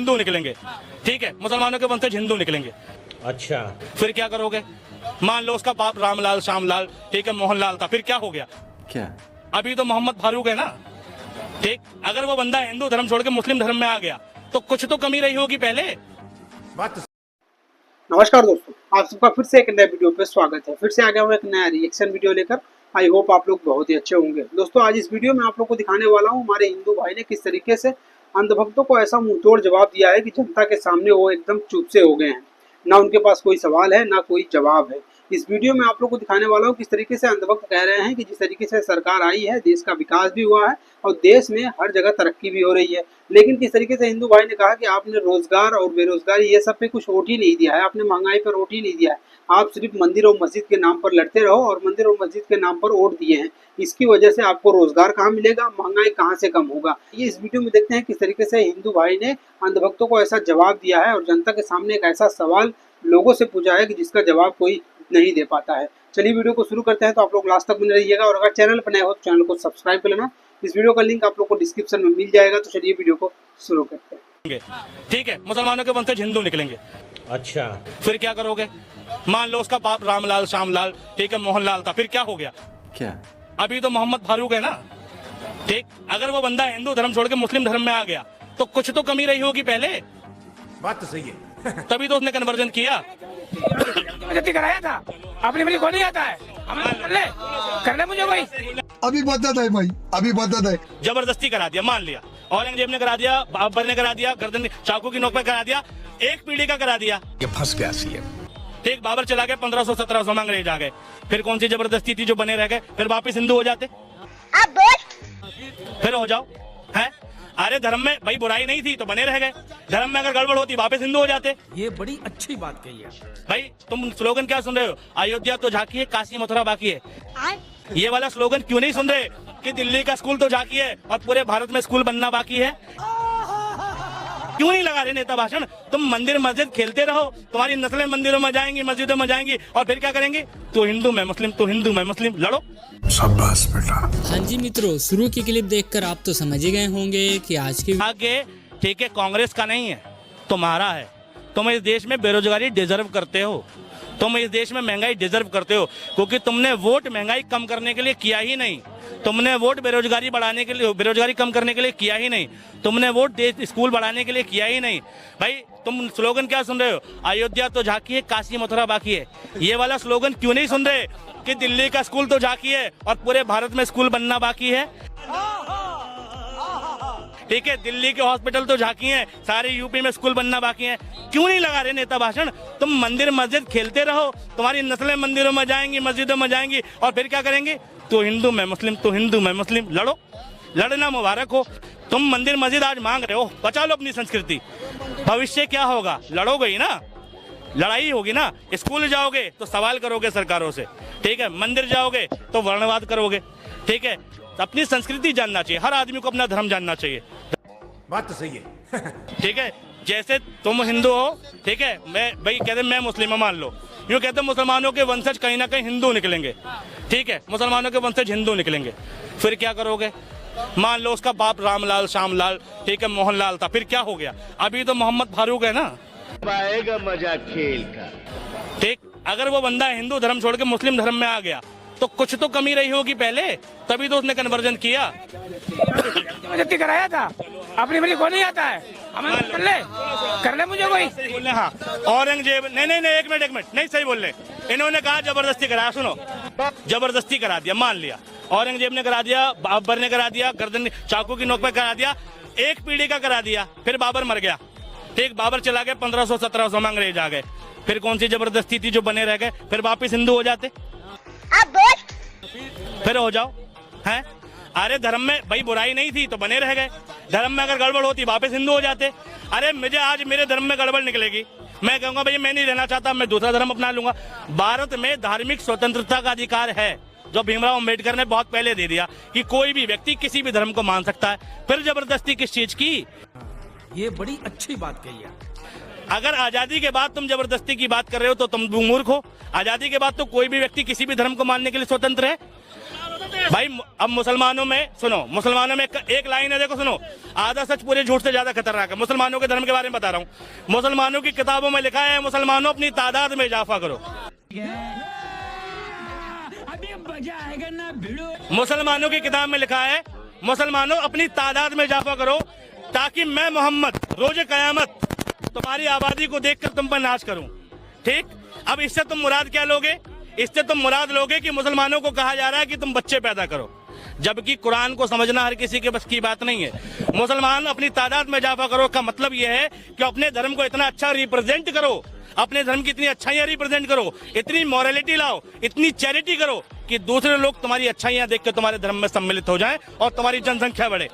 हिंदू निकलेंगे, ठीक है, मुसलमानों के वंशज हिंदू निकलेंगे। अच्छा, फिर क्या करोगे? मान लो उसका बाप रामलाल श्यामलाल, ठीक है, मोहनलाल था, फिर क्या हो गया? क्या? अभी तो मोहम्मद फारूक है ना, ठीक। अगर वो बंदा हिंदू धर्म छोड़ के मुस्लिम धर्म में आ गया तो कुछ तो कमी रही होगी पहले। नमस्कार दोस्तों, आप सबका फिर से एक नए वीडियो पे स्वागत है। फिर से आ गया हूँ एक नया रिएक्शन वीडियो लेकर। आई होप आप लोग बहुत ही अच्छे होंगे। दोस्तों आज इस वीडियो में आप लोग को दिखाने वाला हूँ हमारे हिंदू भाई ने किस तरीके से अंधभक्तों को ऐसा मुंहतोड़ जवाब दिया है कि जनता के सामने वो एकदम चुप से हो गए हैं। ना उनके पास कोई सवाल है ना कोई जवाब है। इस वीडियो में आप लोग को दिखाने वाला हूँ किस तरीके से अंधभक्त कह रहे हैं कि जिस तरीके से सरकार आई है देश का विकास भी हुआ है और देश में हर जगह तरक्की भी हो रही है, लेकिन किस तरीके से हिंदू भाई ने कहा कि आपने रोजगार और बेरोजगारी ये सब पे कुछ वोट ही नहीं दिया है, आपने महंगाई पर वोट ही नहीं दिया है, आप सिर्फ मंदिर और मस्जिद के नाम पर लड़ते रहो और मंदिर और मस्जिद के नाम पर वोट दिए हैं। इसकी वजह से आपको रोजगार कहाँ मिलेगा, महंगाई कहाँ से कम होगा। ये इस वीडियो में देखते हैं किस तरीके से हिंदू भाई ने अंधभक्तों को ऐसा जवाब दिया है और जनता के सामने एक ऐसा सवाल लोगों से पूछा है कि जिसका जवाब कोई नहीं दे पाता है। चलिए वीडियो को शुरू करते हैं। तो आप लोग लास्ट तक बने रहिएगा और अगर चैनल पर नए हो तो चैनल को सब्सक्राइब कर लेना। इस वीडियो का लिंक आप लोग को डिस्क्रिप्शन में मिल जाएगा। तो चलिए वीडियो को शुरू करते हैं। ठीक है, मुसलमानों के वंशज हिंदू निकलेंगे। अच्छा, फिर क्या करोगे? मान लो उसका बाप रामलाल श्यामलाल, ठीक है, मोहनलाल था, फिर क्या हो गया? क्या? अभी तो मोहम्मद फारूक है ना, ठीक। अगर वो बंदा हिंदू धर्म छोड़ के मुस्लिम धर्म में आ गया तो कुछ तो कमी रही होगी पहले। बात तो सही है। तभी तो उसने कन्वर्जन किया। जब्ती कराया था अपनी मेरी को नहीं आता है, कर ले मुझे भाई। अभी बदत है भाई, अभी बदत है। जबरदस्ती करा दिया, मान लिया, औरंगजेब ने करा दिया, बाबर ने करा दिया, गर्दन चाकू की नोक पे करा दिया, एक पीढ़ी का करा दिया। ये फंस गया सीएम। ठीक, बाबर चला गया, 1500-1700 में अंग्रेज आ गए। फिर कौन सी जबरदस्ती थी जो बने रह गए? फिर वापिस हिंदू हो जाते। फिर हो जाओ, है? अरे धर्म में भाई बुराई नहीं थी तो बने रह गए, धर्म में अगर गड़बड़ होती वापस हिंदू हो जाते। ये बड़ी अच्छी बात कही है भाई तुम स्लोगन क्या सुन रहे हो? अयोध्या तो झांकी है, काशी मथुरा बाकी है। ये वाला स्लोगन क्यों नहीं सुन रहे कि दिल्ली का स्कूल तो झांकी है और पूरे भारत में स्कूल बनना बाकी है? क्यों नहीं लगा रहे नेता भाषण? तुम मंदिर मस्जिद खेलते रहो, तुम्हारी नस्लें मंदिरों में जाएंगी, मस्जिदों में जाएंगी और फिर क्या करेंगे? तो हिंदू मैं मुस्लिम, तो हिंदू मैं मुस्लिम, लड़ो। शाबाश बेटा। हाँ जी मित्रों, शुरू की क्लिप देखकर आप तो समझ ही गए होंगे कि आज की आगे, ठीक है, कांग्रेस का नहीं है, तुम्हारा है। तुम इस देश में बेरोजगारी डिजर्व करते हो, तुम इस देश में महंगाई डिजर्व करते हो, क्योंकि तुमने वोट महंगाई कम करने के लिए किया ही नहीं, तुमने वोट बेरोजगारी बढ़ाने के लिए, बेरोजगारी कम करने के लिए किया ही नहीं, तुमने वोट स्कूल बढ़ाने के लिए किया ही नहीं। भाई तुम स्लोगन क्या सुन रहे हो? अयोध्या तो झांकी है, काशी मथुरा बाकी है। ये वाला स्लोगन क्यों नहीं सुन रहे कि दिल्ली का स्कूल तो झांकी है और पूरे भारत में स्कूल बनना बाकी है? ठीक है, दिल्ली के हॉस्पिटल तो झांकी हैं, सारे यूपी में स्कूल बनना बाकी है। क्यों नहीं लगा रहे नेता भाषण? तुम मंदिर मस्जिद खेलते रहो, तुम्हारी नस्लें मंदिरों में जाएंगी, मस्जिदों में जाएंगी और फिर क्या करेंगे? तो हिंदू मैं मुस्लिम, तो हिंदू मैं मुस्लिम, लड़ो। लड़ना मुबारक हो। तुम मंदिर मस्जिद आज मांग रहे हो, बचा लो अपनी संस्कृति। भविष्य क्या होगा? लड़ोगे ही ना, लड़ाई होगी ना। स्कूल जाओगे तो सवाल करोगे सरकारों से, ठीक है, मंदिर जाओगे तो वर्णवाद करोगे, ठीक है। अपनी संस्कृति जानना चाहिए, हर आदमी को अपना धर्म जानना चाहिए। बात तो सही है। ठीक है, जैसे तुम हिंदू हो, ठीक है, मैं भाई कहते मैं मुस्लिम मान लो, यूँ कहते मुसलमानों के वंशज कहीं ना कहीं हिंदू निकलेंगे, ठीक है, मुसलमानों के वंशज हिंदू निकलेंगे। फिर क्या करोगे? मान लो उसका बाप रामलाल श्यामलाल, ठीक है, मोहनलाल था, फिर क्या हो गया? अभी तो मोहम्मद फारूक है ना। आएगा मजा खेल का। ठीक, अगर वो बंदा हिंदू धर्म छोड़ के मुस्लिम धर्म में आ गया तो कुछ तो कमी रही होगी पहले, तभी तो उसने कन्वर्जन किया। जब्ती कराया था अपनी मेरी को नहीं आता है, कर ले मुझे भाई। बोलने हाँ, औरंगजेब नहीं, एक मिनट, नहीं सही बोल रहे। इन्होंने कहा जबरदस्ती कराया, सुनो, जबरदस्ती करा दिया, मान लिया, औरंगजेब ने करा दिया, बाबर ने करा दिया, गर्दन चाकू की नोक पे करा दिया, एक पीढ़ी का करा दिया। फिर बाबर मर गया, ठीक, बाबर चला गया, 1500-1700 में अंग्रेज आ गए। फिर कौन सी जबरदस्ती थी जो बने रह गए? फिर वापिस हिंदू हो जाते। फिर हो जाओ, है? अरे धर्म में भाई बुराई नहीं थी तो बने रह गए, धर्म में अगर गड़बड़ होती वापस हिंदू हो जाते। अरे मुझे आज मेरे धर्म में गड़बड़ निकलेगी, मैं कहूंगा भाई मैं नहीं रहना चाहता, मैं दूसरा धर्म अपना लूंगा। भारत में धार्मिक स्वतंत्रता का अधिकार है, जो भीमराव अंबेडकर ने बहुत पहले दे दिया कि कोई भी व्यक्ति किसी भी धर्म को मान सकता है। फिर जबरदस्ती किस चीज की? ये बड़ी अच्छी बात कही है। अगर आजादी के बाद तुम जबरदस्ती की बात कर रहे हो तो तुम मूर्ख हो। आजादी के बाद तो कोई भी व्यक्ति किसी भी धर्म को मानने के लिए स्वतंत्र है। भाई अब मुसलमानों में सुनो, मुसलमानों में एक लाइन है, देखो सुनो, आधा सच पूरे झूठ से ज्यादा खतरनाक है। मुसलमानों के धर्म के बारे में बता रहा हूँ। मुसलमानों की किताबों में लिखा है, मुसलमानों अपनी तादाद में इजाफा करो। मुसलमानों की किताब में लिखा है, मुसलमानों अपनी तादाद में इजाफा करो, ताकि मैं मोहम्मद रोज कयामत तुम्हारी आबादी को देखकर तुम पर नाश करूं। ठीक, अब इससे तुम मुराद क्या लोगे? इससे तुम मुराद लोगे कि मुसलमानों को कहा जा रहा है कि तुम बच्चे पैदा करो, जबकि कुरान को समझना हर किसी के बस की बात नहीं है। मुसलमान अपनी तादाद में इजाफा करो का मतलब यह है कि अपने धर्म को इतना अच्छा रिप्रेजेंट करो, अपने धर्म की इतनी अच्छाइयां रिप्रेजेंट करो, इतनी मॉरलिटी लाओ, इतनी चैरिटी करो कि दूसरे लोग तुम्हारी अच्छाइयां देख के तुम्हारे धर्म में सम्मिलित हो जाएं और तुम्हारी जनसंख्या बढ़े।